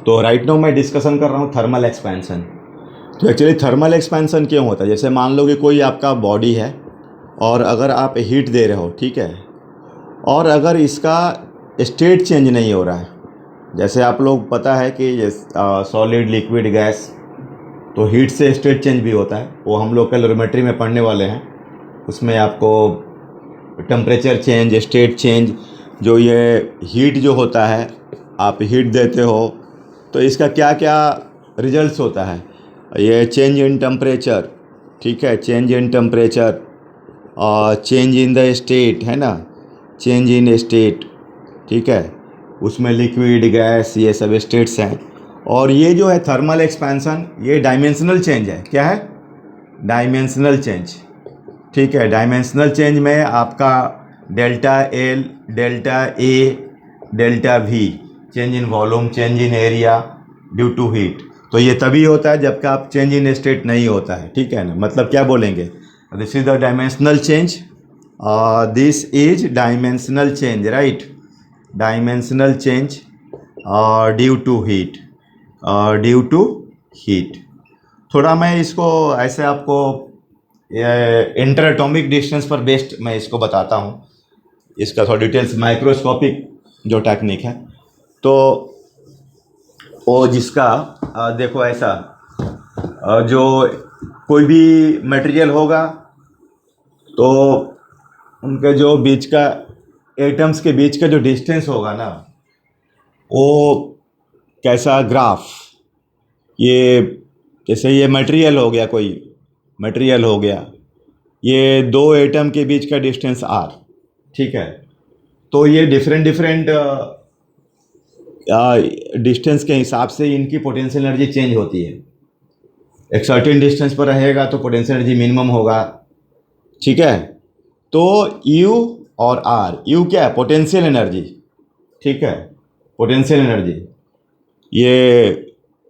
तो right now मैं discussion कर रहा हूँ थर्मल एक्सपेंशन। तो एक्चुअली थर्मल एक्सपेंशन क्यों होता है? जैसे मान लो कि कोई आपका बॉडी है और अगर आप हीट दे रहे हो, ठीक है, और अगर इसका स्टेट चेंज नहीं हो रहा है, जैसे आप लोग पता है कि सॉलिड लिक्विड गैस, तो हीट से स्टेट चेंज भी होता है, वो हम लोग कैलोरीमेट्री में पढ़ने वाले हैं। उसमें आपको टेम्परेचर चेंज, स्टेट चेंज, जो ये हीट जो होता है, आप हीट देते हो तो इसका क्या क्या रिजल्ट्स होता है। ये चेंज इन टेम्परेचर, ठीक है, चेंज इन टेम्परेचर और चेंज इन द स्टेट, है ना, चेंज इन स्टेट, ठीक है, उसमें लिक्विड गैस ये सब स्टेट्स हैं। और ये जो है थर्मल एक्सपेंशन, ये डायमेंशनल चेंज है। क्या है? डायमेंशनल चेंज, ठीक है। डायमेंशनल चेंज में आपका delta L, delta A, delta V, change in volume, change in area due to heat, तो ये तभी होता है जबकि आप चेंज इन स्टेट नहीं होता है, ठीक है ना। मतलब क्या बोलेंगे? This is the dimensional change, this is dimensional change, right, dimensional change due to heat, due to heat. थोड़ा मैं इसको ऐसे आपको इंटर एटॉमिक डिस्टेंस पर बेस्ड मैं इसको बताता हूँ, इसका थोड़ा डिटेल्स, माइक्रोस्कोपिक जो टेक्निक है। तो वो जिसका देखो ऐसा, जो कोई भी मटेरियल होगा तो उनके जो बीच का, एटम्स के बीच का जो डिस्टेंस होगा ना, वो कैसा ग्राफ, ये जैसे ये मटेरियल हो गया, कोई मटेरियल हो गया, ये दो एटम के बीच का डिस्टेंस r, ठीक है, तो ये डिफरेंट डिफरेंट डिस्टेंस के हिसाब से इनकी पोटेंशियल एनर्जी चेंज होती है। एक सर्टेन डिस्टेंस पर रहेगा तो पोटेंशियल एनर्जी मिनिमम होगा, ठीक है। तो U और R, U क्या है? पोटेंशियल एनर्जी, ठीक है, पोटेंशियल एनर्जी, ये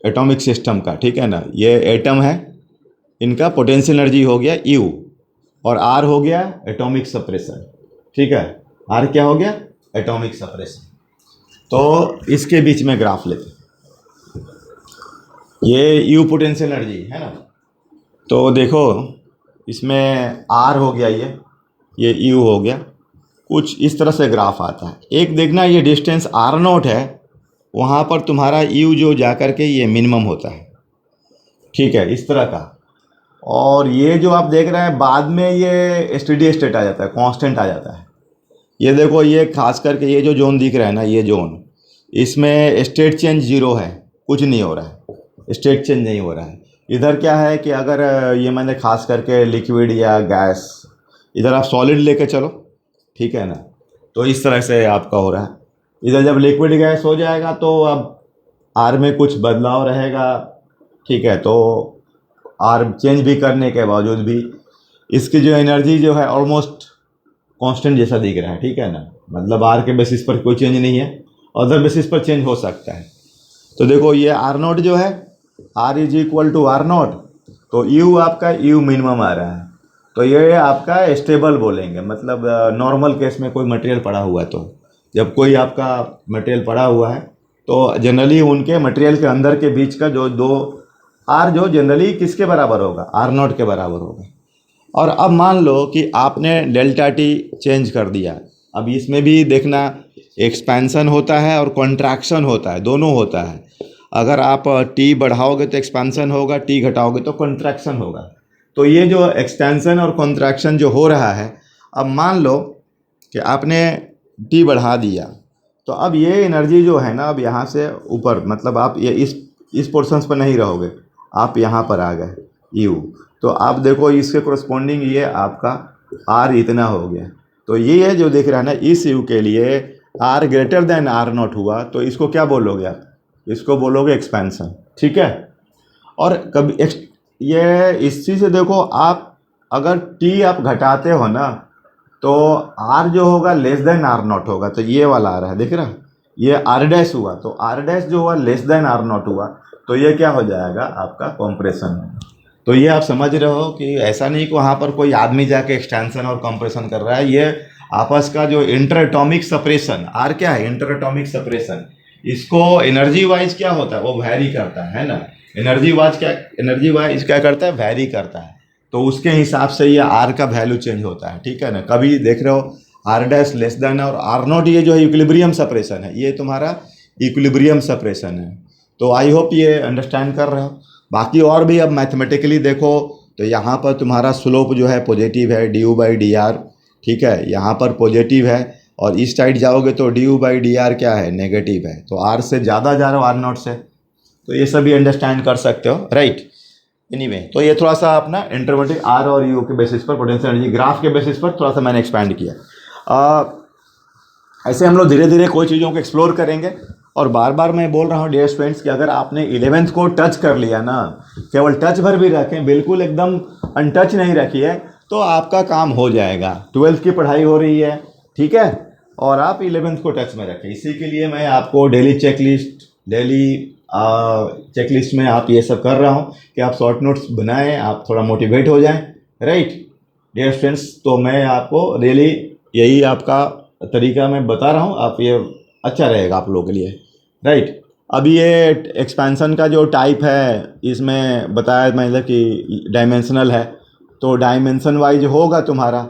एटॉमिक सिस्टम का, ठीक है ना, ये एटम है, इनका पोटेंशियल एनर्जी हो गया U, और R हो गया एटॉमिक सेपरेशन, ठीक है, R क्या हो गया? Atomic separation. तो इसके बीच में ग्राफ लेते, ये U पोटेंशियल एनर्जी है ना, तो देखो इसमें R हो गया, ये U हो गया, कुछ इस तरह से ग्राफ आता है। एक देखना, ये डिस्टेंस R0 है, वहाँ पर तुम्हारा U जो जा कर के ये मिनिमम होता है, ठीक है, इस तरह का। और ये जो आप देख रहे हैं बाद में ये स्टेडी स्टेट आ जाता है, कांस्टेंट आ जाता है। ये देखो, ये खास करके ये जो जोन दिख रहा है ना, ये जोन, इसमें स्टेट चेंज 0 है, कुछ नहीं हो रहा है, स्टेट चेंज नहीं हो रहा है। इधर क्या है कि अगर ये मैंने खास करके लिक्विड या गैस, इधर आप सॉलिड लेके चलो, ठीक है ना, तो इस तरह से आपका हो रहा है। इधर जब लिक्विड गैस हो जाएगा तो अब आर में कुछ बदलाव रहेगा, ठीक है, तो आर चेंज भी करने के बावजूद भी इसकी जो एनर्जी जो है ऑलमोस्ट कांस्टेंट जैसा दिख रहा है, ठीक है ना, मतलब आर के बेसिस पर कोई चेंज नहीं है, अदर बेसिस पर चेंज हो सकता है। तो देखो ये R0 जो है, R is equal to R0, तो U आपका U मिनिमम आ रहा है, तो ये आपका स्टेबल बोलेंगे। मतलब नॉर्मल केस में कोई मटेरियल पड़ा हुआ है, तो जब कोई आपका मटेरियल पड़ा हुआ है तो जनरली उनके मटेरियल के अंदर के बीच का जो दो R जो जनरली किसके बराबर होगा? R0 के बराबर होगा। और अब मान लो कि आपने डेल्टा टी चेंज कर दिया, अब इसमें भी देखना एक्सपेंशन होता है और कॉन्ट्रैक्शन होता है, दोनों होता है। अगर आप टी बढ़ाओगे तो एक्सपेंशन होगा, टी घटाओगे तो कॉन्ट्रैक्शन होगा। तो ये जो एक्सपेंशन और कॉन्ट्रैक्शन जो हो रहा है, अब मान लो कि आपने टी बढ़ा दिया, तो अब ये एनर्जी जो है ना, अब यहाँ से ऊपर, मतलब आप ये इस पोर्शंस पर नहीं रहोगे, आप यहाँ पर आ गए U, तो आप देखो इसके कोरस्पॉन्डिंग ये आपका R इतना हो गया। तो ये जो देख रहा है ना, इस U के लिए R ग्रेटर देन R0 हुआ, तो इसको क्या बोलोगे आप? इसको बोलोगे एक्सपेंशन, ठीक है। और कभी ये इस चीज़ से देखो, आप अगर T आप घटाते हो ना, तो R जो होगा लेस देन R0 होगा, तो ये वाला आ रहा है, देख रहा है, ये R डैश हुआ, तो R डैश जो हुआ लेस देन R0 हुआ, तो ये क्या हो जाएगा? आपका कंप्रेशन होगा। तो ये आप समझ रहे हो कि ऐसा नहीं कि वहाँ पर कोई आदमी जाके एक्सटेंशन और कंप्रेशन कर रहा है, ये आपस का जो इंटर एटॉमिक सेपरेशन, आर क्या है? इंटर एटॉमिक सेपरेशन, इसको एनर्जी वाइज क्या होता है, वो वैरी करता है ना। एनर्जी वाइज क्या करता है, वैरी करता है। तो उसके हिसाब से ये आर का वैल्यू चेंज होता है, ठीक है ना। कभी देख रहे हो आर डैश लेस देन और आर नॉट, ये जो है इक्विलिब्रियम सेपरेशन है, ये तुम्हारा इक्विलिब्रियम सेपरेशन है। तो आई होप ये अंडरस्टैंड कर रहे हो। बाकी और भी अब मैथमेटिकली देखो तो यहाँ पर तुम्हारा स्लोप जो है पॉजिटिव है, D you by D R, ठीक है, यहाँ पर पॉजिटिव है। और इस साइड जाओगे तो D you by D R क्या है, नेगेटिव है। तो आर से ज़्यादा जा रहे हो आर नॉट से, तो ये सभी अंडरस्टैंड कर सकते हो, राइट। एनीवे, तो ये थोड़ा सा अपना इंटरवल आर और यू के बेसिस पर पोटेंशियल एनर्जी ग्राफ के बेसिस पर थोड़ा सा मैंने एक्सपैंड किया। ऐसे हम लोग धीरे धीरे कोई चीज़ों को एक्सप्लोर करेंगे। और बार बार मैं बोल रहा हूँ डियर स्टूडेंट्स कि अगर आपने 11th को टच कर लिया ना, केवल टच भर भी रखें, बिल्कुल एकदम अनटच नहीं रखिए, तो आपका काम हो जाएगा। 12th की पढ़ाई हो रही है, ठीक है, और आप 11th को टच में रखें। इसी के लिए मैं आपको डेली चेकलिस्ट में आप ये सब कर रहा हूँ कि आप शॉर्ट नोट्स बनाएं, आप थोड़ा मोटिवेट हो जाएं, राइट डियर स्टूडेंट्स। तो मैं आपको रियली यही आपका तरीका मैं बता रहा हूँ, आप ये अच्छा रहेगा आप लोगों के लिए, राइट। अभी ये एक्सपेंशन का जो टाइप है इसमें बताया मतलब कि डायमेंशनल है, तो डायमेंशन वाइज होगा तुम्हारा,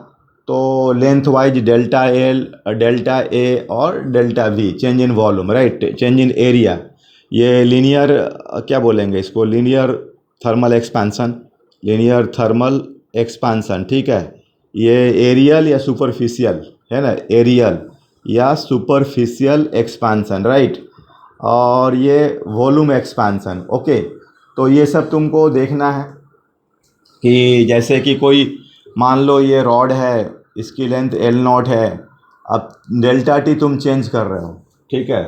तो length wise delta L, delta A और delta V, change in volume, right, change in area. ये लीनियर क्या बोलेंगे इसको, linear thermal expansion, linear thermal expansion, ठीक है। ये एरियल या सुपरफिशियल है ना, एरियल या सुपरफिशियल एक्सपेंशन, राइट। और ये वॉल्यूम एक्सपेंशन, ओके। तो ये सब तुमको देखना है कि जैसे कि कोई मान लो ये रॉड है, इसकी लेंथ एल नॉट है, अब डेल्टा टी तुम चेंज कर रहे हो, ठीक है,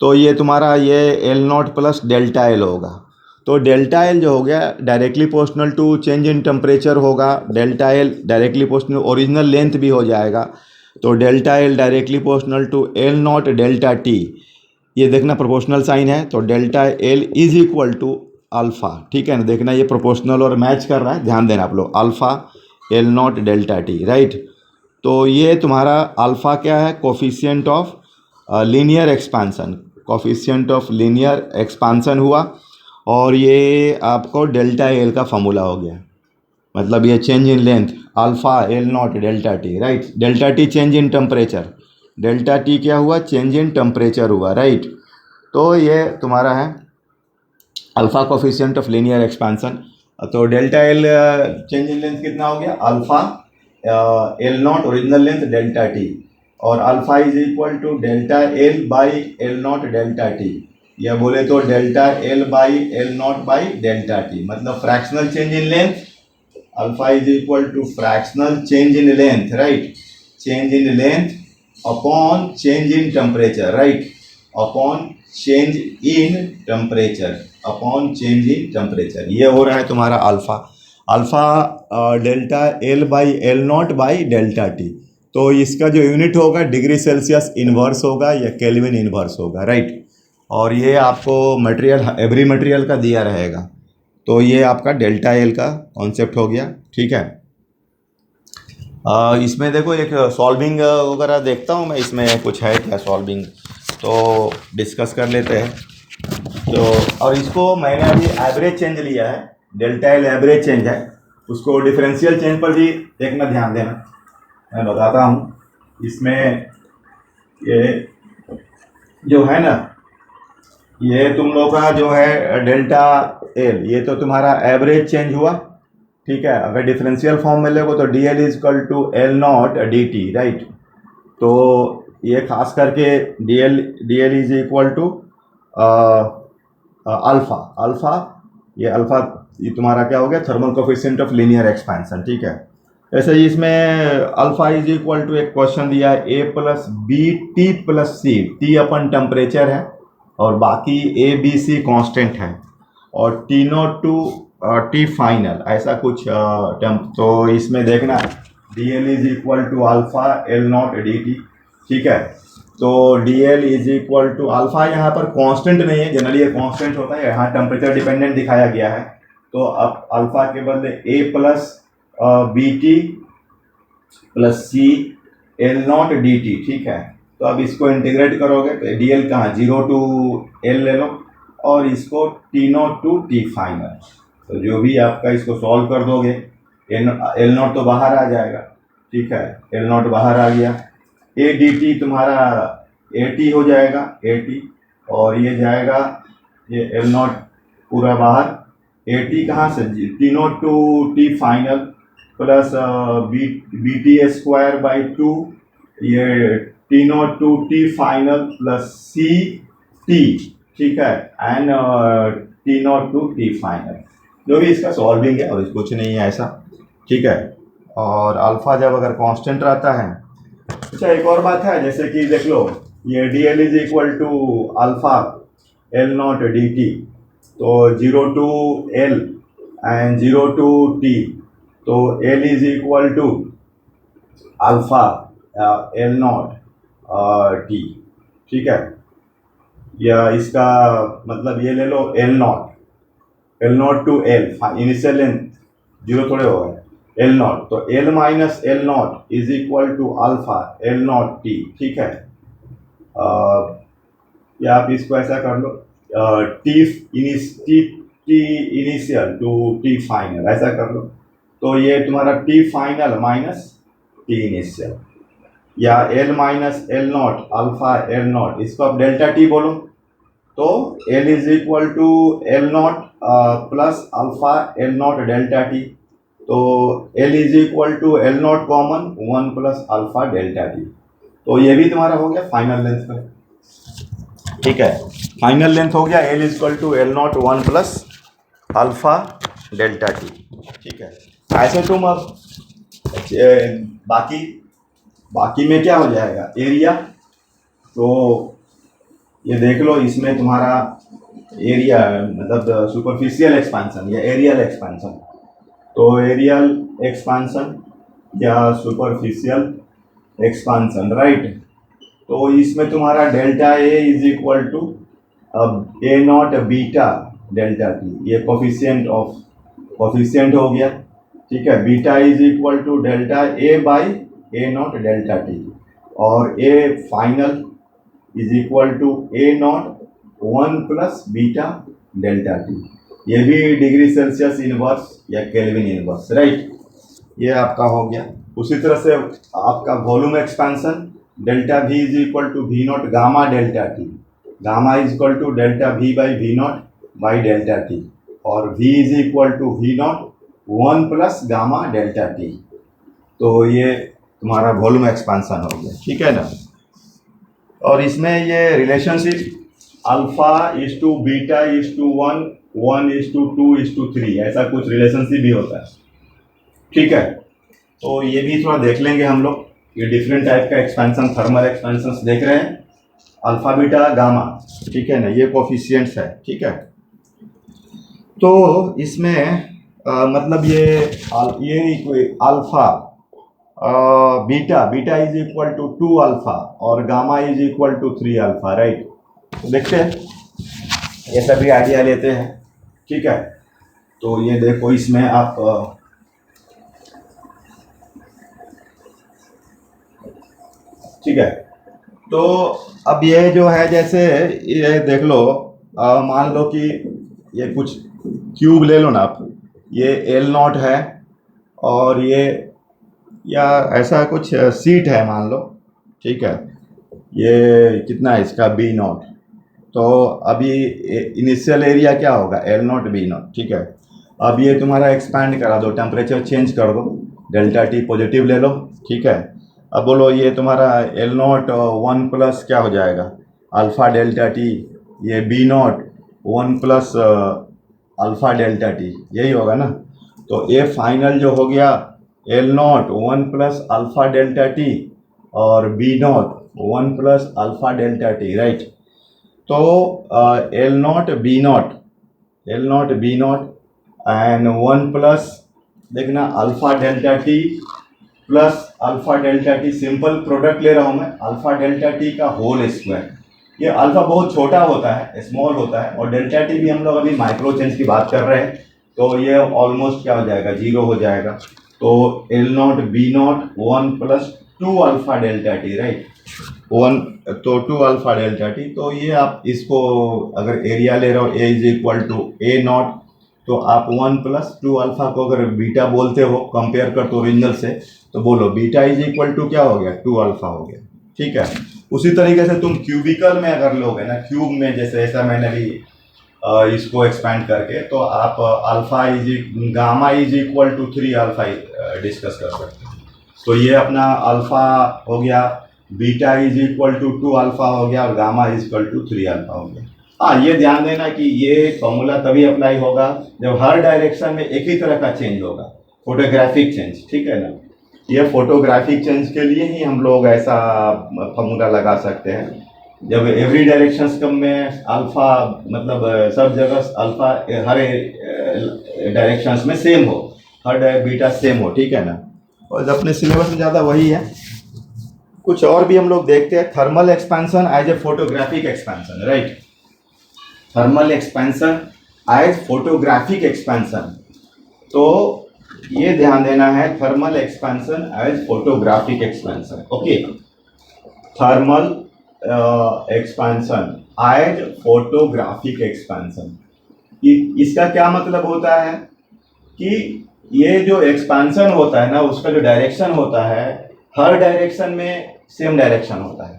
तो ये तुम्हारा ये L not plus delta L होगा। तो डेल्टा एल जो हो गया directly proportional to change in temperature होगा, delta L directly proportional, original length भी हो जाएगा। तो delta L directly proportional to L not delta T, ये देखना प्रोपोर्शनल साइन है, तो delta L is equal to alpha, ठीक है ना। देखना ये प्रोपोर्शनल और मैच कर रहा है, ध्यान देना आप लोग, alpha L not delta T, right. तो ये तुम्हारा अल्फ़ा क्या है, coefficient of linear expansion, coefficient of linear expansion हुआ। और ये आपको डेल्टा एल का फॉर्मूला हो गया, मतलब ये change in length alpha L not delta T, right. Delta T change in temperature, delta T क्या हुआ, चेंज इन टेम्परेचर हुआ, राइट। तो ये तुम्हारा है alpha coefficient of linear expansion. तो delta L change in length कितना हो गया, alpha L not original length delta T, और alpha is equal to delta L by L not delta T, या बोले तो delta L by L not by delta T, मतलब fractional change in length, alpha is equal to fractional change in length, right, change in length upon change in temperature, right, upon change in temperature, upon change in temperature, ये हो रहा है तुम्हारा alpha. Alpha delta L by L not by delta T, तो इसका जो unit होगा degree Celsius inverse होगा या केल्विन इन्वर्स होगा, राइट। और ये आपको मटेरियल एवरी मटेरियल का दिया रहेगा। तो ये आपका डेल्टा एल का कॉन्सेप्ट हो गया, ठीक है। इसमें देखो एक सॉल्विंग वगैरह देखता हूँ मैं, इसमें कुछ है क्या सॉल्विंग, तो डिस्कस कर लेते हैं। तो और इसको मैंने अभी एवरेज चेंज लिया है, डेल्टा एल एवरेज चेंज है, उसको डिफरेंशियल चेंज पर भी देखना, ध्यान देना, मैं बताता हूँ। इसमें ये जो है ना, ये तुम लोग का जो है डेल्टा एल, ये तो तुम्हारा एवरेज चेंज हुआ, ठीक है। अगर डिफरेंशियल फॉर्म में लोगे तो D L is equal to L not D T, right. तो ये खास करके D L is equal to alpha, alpha ये तुम्हारा क्या हो गया, thermal coefficient of linear expansion, ठीक है। ऐसे ही इसमें अल्फ़ा इज इक्वल टू एक क्वेश्चन दिया है A plus B T plus C, T अपन टेम्परेचर है और बाकी ए बी सी कॉन्स्टेंट है, और T not to T final, ऐसा कुछ तो इसमें देखना D L is equal to alpha L not D T, ठीक है। तो D L is equal to alpha, यहाँ पर कांस्टेंट नहीं है, जनरली ये कांस्टेंट होता है, यहाँ टेम्परेचर डिपेंडेंट दिखाया गया है। तो अब अल्फ़ा के बदले A plus B T plus C L not D T, ठीक है। तो अब इसको इंटीग्रेट करोगे तो डी एल कहाँ 0 टू एल ले लो और इसको T not to T final. तो जो भी आपका इसको सॉल्व कर दोगे एल नॉट तो बाहर आ जाएगा, ठीक है, एल नॉट बाहर आ गया, ए डी टी तुम्हारा ए टी हो जाएगा ए टी, और ये जाएगा ये एल नॉट पूरा बाहर, ए टी कहाँ से T not to T final plus B T square by 2, ये T not to T final plus C T, ठीक है, and T not to T final. जो भी इसका सॉल्विंग है और कुछ नहीं है ऐसा, ठीक है। और अल्फ़ा जब अगर कांस्टेंट रहता है, अच्छा एक और बात है, जैसे कि देख लो ये D L is equal to alpha L not D T, तो 0 to L and 0 to T, तो L is equal to alpha L not T, ठीक है। या इसका मतलब ये ले लो L not to L, initial length 0 थोड़े हो गए, एल नॉट, तो L minus L not is equal to alpha L not T, ठीक है। या आप इसको ऐसा कर लो T initial to T final, ऐसा कर लो, तो ये तुम्हारा T final minus T initial, या L minus L not alpha L not, इसको आप डेल्टा टी बोलो, तो L is equal to L not plus alpha L not delta T, तो L is equal to L not common 1 plus alpha delta T, तो ये भी तुम्हारा हो गया फाइनल लेंथ का, ठीक है। फाइनल लेंथ हो गया L is equal to L not 1 plus alpha delta T, ठीक है। ऐसे तुम अब बाकी में क्या हो जाएगा एरिया, तो ये देख लो इसमें तुम्हारा एरिया मतलब सुपरफिशियल एक्सपांसन या एरियल एक्सपांसन, तो एरियल एक्सपांसन या सुपरफिशियल एक्सपांसन, राइट। तो इसमें तुम्हारा delta A is equal to A not beta delta T, ये कोफिशिएंट हो गया, ठीक है। Beta is equal to delta A by A not delta T, और A final is equal to A not 1 plus beta delta T, ये भी degree Celsius inverse या kelvin inverse, right. ये आपका हो गया। उसी तरह से आपका volume expansion delta V is equal to V not gamma delta T, gamma is equal to delta V by V not by delta T, और V is equal to V not 1 plus gamma delta T, तो ये तुम्हारा volume expansion हो गया, ठीक है ना। और इसमें ये relationship alpha is to beta is to 1, 1 is to 2 is to 3, ऐसा कुछ रिलेशनशिप भी होता है, ठीक है। तो ये भी थोड़ा देख लेंगे हम लोग, ये डिफरेंट टाइप का एक्सपेंशन, थर्मल एक्सपेंशन देख रहे हैं, अल्फ़ा बीटा गामा, ठीक है ना, ये कोफिशिएंट्स है, ठीक है। तो इसमें मतलब ये alpha beta is equal to 2 alpha और gamma is equal to 3 alpha, right. तो देखते हैं, ये सभी आइडिया लेते हैं, ठीक है। तो ये देखो इसमें आप ठीक है, तो अब ये जो है जैसे ये देख लो, मान लो कि ये कुछ क्यूब ले लो ना आप, ये एल नॉट है और ये या ऐसा कुछ सीट है मान लो, ठीक है, ये कितना है इसका बी नॉट, तो अभी इनिशियल एरिया क्या होगा एल नॉट बी नॉट, ठीक है। अब ये तुम्हारा एक्सपैंड करा दो, टेम्परेचर चेंज कर दो, डेल्टा टी पॉजिटिव ले लो, ठीक है। अब बोलो ये तुम्हारा एल नॉट 1 प्लस क्या हो जाएगा अल्फ़ा डेल्टा टी, ये B not 1 plus alpha delta T, यही होगा ना। तो ए फाइनल जो हो गया L not 1 plus alpha delta T और B not 1 plus alpha delta T, right. तो L not B not and 1 plus देखना alpha delta T plus alpha delta T, simple product ले रहा हूँ मैं, अल्फ़ा डेल्टा टी का whole square. ये alpha बहुत छोटा होता है, स्मॉल होता है, और डेल्टा टी भी हम लोग अभी माइक्रो चेंज की बात कर रहे हैं, तो ये ऑलमोस्ट क्या हो जाएगा 0 हो जाएगा। तो L not B not 1 plus two alpha delta T, right. One, तो टू अल्फा डेल्टा टी, तो ये आप इसको अगर एरिया ले रहे हो A is equal to A not, तो आप 1 + 2 अल्फा को अगर बीटा बोलते हो कंपेयर कर तो ओरिजिनल से, तो बोलो बीटा इज इक्वल टू क्या हो गया, 2 अल्फा हो गया, ठीक है। उसी तरीके से तुम क्यूबिकल में अगर लोगे ना, क्यूब में जैसे ऐसा मैंने भी इसको एक्सपैंड करके, तो आप alpha gamma is equal to 3 alpha discuss कर सकते हो। तो ये अपना अल्फा हो गया, beta is equal to 2 alpha हो गया, और gamma is equal to 3 alpha हो गया। हाँ, ये ध्यान देना कि ये फॉर्मूला तभी अप्लाई होगा जब हर डायरेक्शन में एक ही तरह का चेंज होगा, फोटोग्राफिक चेंज, ठीक है ना। ये फोटोग्राफिक चेंज के लिए ही हम लोग ऐसा फॉर्मूला लगा सकते हैं, जब एवरी डायरेक्शन में अल्फा, मतलब सब जगह अल्फा हर डायरेक्शंस में सेम हो, हर बीटा सेम हो, ठीक है ना। और अपने सिलेबस में ज़्यादा वही है। कुछ और भी हम लोग देखते हैं, thermal expansion as a photographic expansion, right. Thermal expansion as photographic expansion, तो ये ध्यान देना है, thermal expansion as photographic expansion, okay. Thermal expansion as photographic expansion, इसका क्या मतलब होता है कि ये जो एक्सपेंशन होता है ना, उसका जो डायरेक्शन होता है, हर डायरेक्शन में सेम डायरेक्शन होता है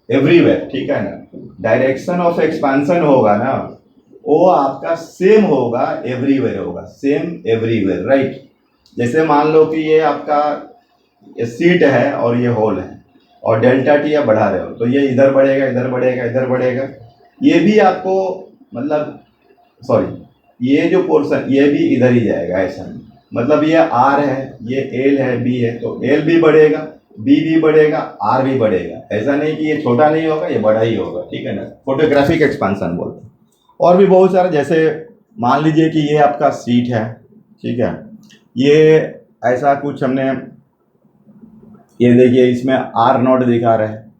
एवरीवेयर, ठीक है ना। डायरेक्शन ऑफ एक्सपेंशन होगा ना, वो आपका सेम होगा एवरीवेयर, होगा सेम एवरीवेयर, राइट। जैसे मान लो कि ये आपका सीट है और ये होल है, और डेल्टा टी आप बढ़ा रहे हो, तो ये इधर बढ़ेगा, इधर बढ़ेगा, इधर बढ़ेगा, ये भी आपको मतलब सॉरी ये जो पोर्शन ये भी इधर ही जाएगा, ऐसा नहीं। मतलब ये आर है, ये एल है, बी है, तो एल भी बढ़ेगा, बी भी बढ़ेगा, आर भी बढ़ेगा, ऐसा नहीं कि ये छोटा नहीं होगा, ये बड़ा ही होगा, ठीक है ना। फोटोग्राफिक एक्सपेंशन बोलते हैं। और भी बहुत सारे, जैसे मान लीजिए कि ये आपका सीट है, ठीक है, ये ऐसा कुछ हमने, ये देखिए इसमें आर नॉट दिखा रहे हैं,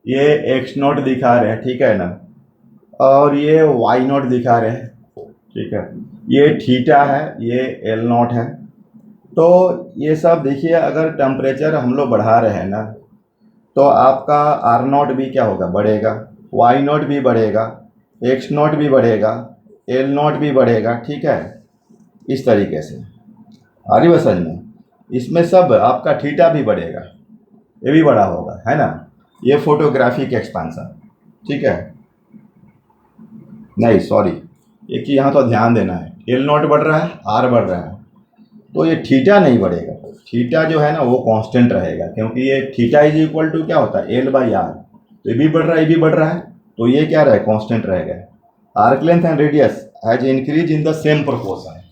ये एक्स नॉट दिखा रहे हैं, ठीक है ना, और ये वाई नॉट दिखा रहे हैं, ठीक है, ये थीटा है, ये एल नॉट है। तो ये सब देखिए, अगर टेम्परेचर हम लोग बढ़ा रहे हैं ना, तो आपका आर नॉट भी क्या होगा, बढ़ेगा, वाई नॉट भी बढ़ेगा, एक्स नॉट भी बढ़ेगा, एल नॉट भी बढ़ेगा, ठीक है। इस तरीके से आ रही समझ में, इसमें सब आपका थीटा भी बढ़ेगा, ये भी बड़ा होगा, है ना। ये फोटोग्राफिक एक्सपेंशन, ठीक है। नहीं सॉरी, एक यहाँ तो ध्यान देना है, एल नॉट बढ़ रहा है, आर बढ़ रहा है, तो ये थीटा नहीं बढ़ेगा, थीटा जो है ना वो कांस्टेंट रहेगा, क्योंकि ये थीटा इज इक्वल टू क्या होता है, एल बाई आर। तो ये भी बढ़ रहा है, ये भी बढ़ रहा है, तो ये क्या रहे, कांस्टेंट रहेगा। Arc length and radius has increase in the same proportion,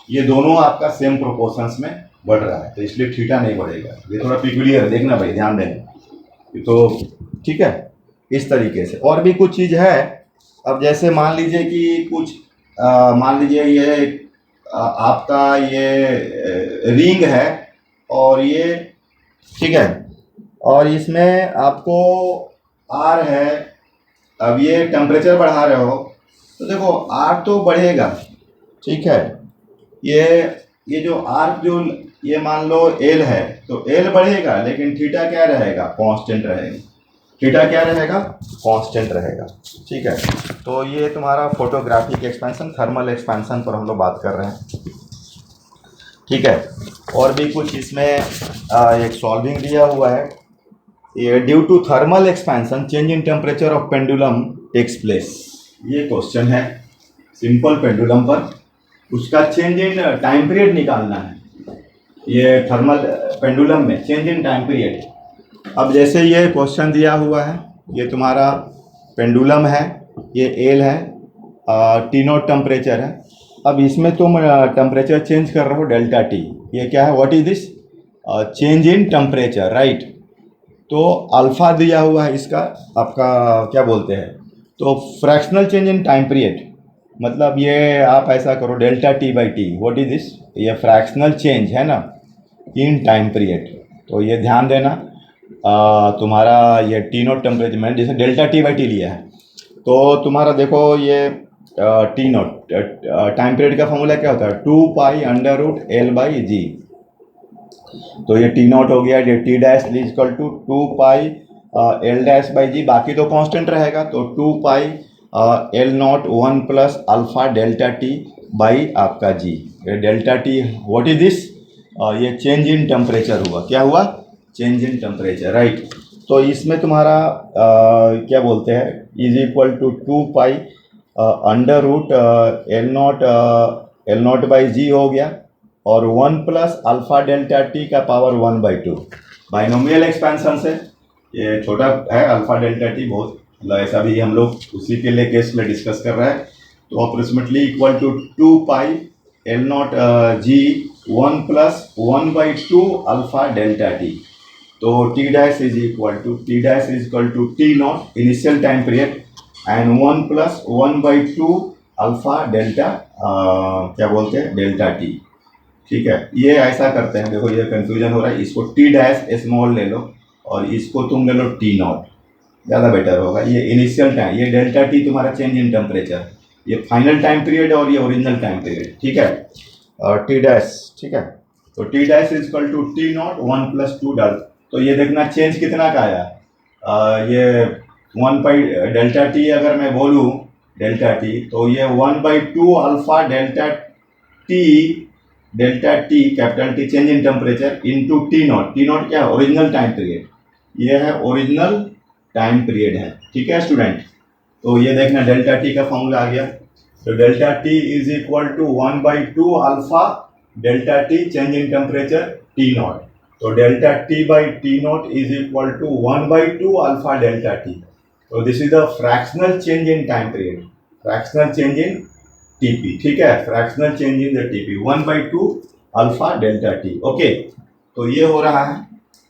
ये दोनों आपका सेम प्रोपोर्शंस में बढ़ रहा है, तो इसलिए थीटा नहीं बढ़ेगा। ये थोड़ा पिक्यूलियर है, देखना भाई, ध्यान देना, तो ठीक है। इस तरीके से और भी कुछ चीज़ है। अब जैसे मान लीजिए कि कुछ मान लीजिए ये आपका ये रिंग है, और ये ठीक है, और इसमें आपको आर है। अब ये टेम्परेचर बढ़ा रहे हो, तो देखो आर तो बढ़ेगा, ठीक है। ये जो आर जो ये मान लो एल है, तो एल बढ़ेगा, लेकिन थीटा क्या रहेगा, कांस्टेंट रहेगा। थीटा क्या रहेगा, कांस्टेंट रहेगा, ठीक है। तो ये तुम्हारा फोटोग्राफिक एक्सपेंशन, थर्मल एक्सपेंशन पर हम लोग बात कर रहे हैं, ठीक है। और भी कुछ इसमें एक सॉल्विंग दिया हुआ है, ये due to thermal expansion change in temperature of pendulum takes place. ये क्वेश्चन है सिंपल पेंडुलम पर, उसका चेंज इन टाइम पीरियड निकालना है। ये थर्मल पेंडुलम में चेंज इन टाइम पीरियड। अब जैसे ये क्वेश्चन दिया हुआ है, ये तुम्हारा पेंडुलम है, ये एल है, टी नॉट टेम्परेचर है। अब इसमें तुम टेम्परेचर चेंज कर रहे हो डेल्टा टी, ये क्या है, what is this, change in temperature, right. तो अल्फ़ा दिया हुआ है इसका, आपका क्या बोलते हैं, तो fractional change in time period, मतलब ये आप ऐसा करो delta T by T, what is this, ये फ्रैक्शनल चेंज है ना इन टाइम पीरियड। तो ये ध्यान देना, तुम्हारा ये टी नॉट टेम्परेचर मैंने जैसे डेल्टा टी बाई टी लिया है, तो तुम्हारा देखो ये टी नॉट टाइम पीरियड का फॉर्मूला क्या होता है, 2 pi under root L by G. तो ये टी नॉट हो गया, ये T dash is equal to 2 pi L dash by G, बाकी तो कांस्टेंट रहेगा, तो 2 pi L not 1 plus alpha delta T by आपका जी। ये delta T what is this, ये चेंज इन टेम्परेचर हुआ, क्या हुआ, चेंज इन टेम्परेचर, राइट। तो इसमें तुम्हारा क्या बोलते हैं, is equal to 2 pi under root L not by G हो गया, और 1 प्लस अल्फा डेल्टा टी का पावर 1/2 बाइनोमियल एक्सपेंशन से। ये छोटा है अल्फा डेल्टा टी, बहुत मतलब ऐसा भी हम लोग उसी के लिए केस में डिस्कस कर रहे हैं। तो approximately equal to 2 pi L not G 1 plus 1/2 alpha delta T. तो T dash is equal to T not initial time period and 1 plus 1/2 alpha delta क्या बोलते हैं डेल्टा टी, ठीक है। ये ऐसा करते हैं, देखो ये कंफ्यूजन हो रहा है, इसको टी डैश स्मॉल ले लो और इसको तुम ले लो टी नॉट, ज़्यादा बेटर होगा। ये इनिशियल टाइम, ये डेल्टा टी तुम्हारा चेंज इन टेम्परेचर, ये फाइनल टाइम पीरियड और ये ओरिजिनल टाइम पीरियड, ठीक है। और टी डैश, ठीक है, तो T dash is equal to T not 1 plus 2 डल। तो ये देखना चेंज कितना का आया, ये 1 बाई डेल्टा टी अगर मैं बोलूँ डेल्टा टी, तो ये 1/2 alpha delta T capital T change in temperature into T not क्या है, ओरिजिनल टाइम पीरियड, ये है ओरिजिनल टाइम पीरियड है, ठीक है स्टूडेंट। तो ये देखना डेल्टा टी का फॉर्मूला आ गया, तो delta T is equal to 1/2 alpha delta T change in temperature T not. तो delta T by T not is equal to 1/2 alpha delta T. तो this is the fractional change in time period, fractional change in TP, ठीक है, fractional change in the TP 1/2 alpha delta T. Okay, तो ये हो रहा है,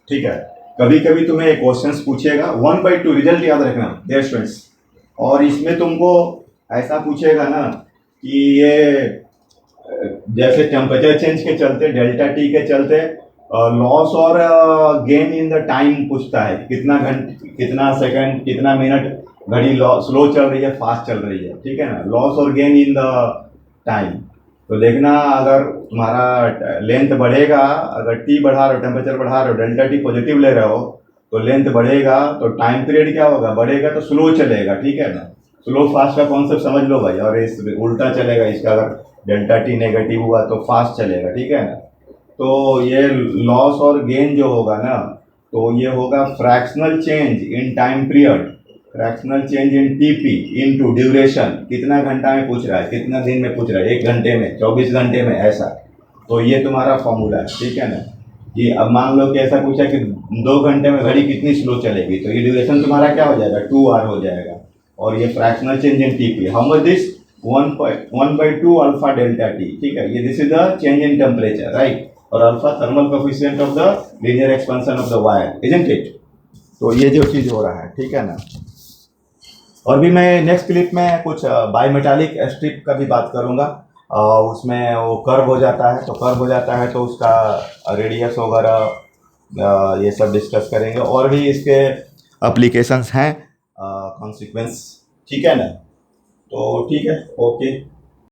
ठीक है। कभी कभी तुम्हें एक क्वेश्चन पूछेगा 1/2, रिजल्ट याद रखना देयर स्टूडेंट्स, और इसमें तुमको ऐसा पूछेगा ना कि ये जैसे टेम्परेचर चेंज के चलते डेल्टा टी के चलते लॉस और गेन इन द टाइम पूछता है, कितना घंटे, कितना सेकंड, कितना मिनट घड़ी स्लो चल रही है, फास्ट चल रही है, ठीक है ना, लॉस और गेन इन द टाइम। तो देखना अगर तुम्हारा लेंथ बढ़ेगा, अगर टी बढ़ा रहे हो, टेम्परेचर बढ़ा रहे हो, डेल्टा टी पॉजिटिव ले रहे हो, तो लेंथ बढ़ेगा तो टाइम पीरियड क्या होगा, बढ़ेगा तो स्लो चलेगा, ठीक है ना। स्लो फास्ट का कॉन्सेप्ट समझ लो भाई, और इस उल्टा चलेगा इसका, अगर डेल्टा टी नेगेटिव हुआ तो फास्ट चलेगा, ठीक है ना। तो ये लॉस और गेन जो होगा ना, तो ये होगा fractional change in time period, fractional change in TP into duration, कितना घंटा में पूछ रहा है, कितना दिन में पूछ रहा है, 1 घंटे में, 24 घंटे में, ऐसा। तो ये तुम्हारा फॉर्मूला है, ठीक है ना। कि अब मान लो कि ऐसा पूछा कि 2 घंटे में घड़ी कितनी स्लो चलेगी, तो ये ड्यूरेशन तुम्हारा क्या हो जाएगा, 2 आवर हो जाएगा। और ये fractional change in TP, how much this, 1/2 alpha delta T, ठीक है। ये this is the change in temperature, right, और alpha thermal coefficient of the linear expansion of the wire, isn't it. तो ये जो चीज़ हो रहा है, ठीक है ना। और भी मैं नेक्स्ट क्लिप में कुछ बायोमेटालिक स्ट्रिप का भी बात करूँगा, उसमें वो कर्व हो जाता है, तो कर्व हो जाता है तो उसका रेडियस वगैरह ये सब डिस्कस करेंगे, और भी इसके एप्लीकेशंस हैं, कॉन्सिक्वेंस, ठीक है ना। तो ठीक है, ओके।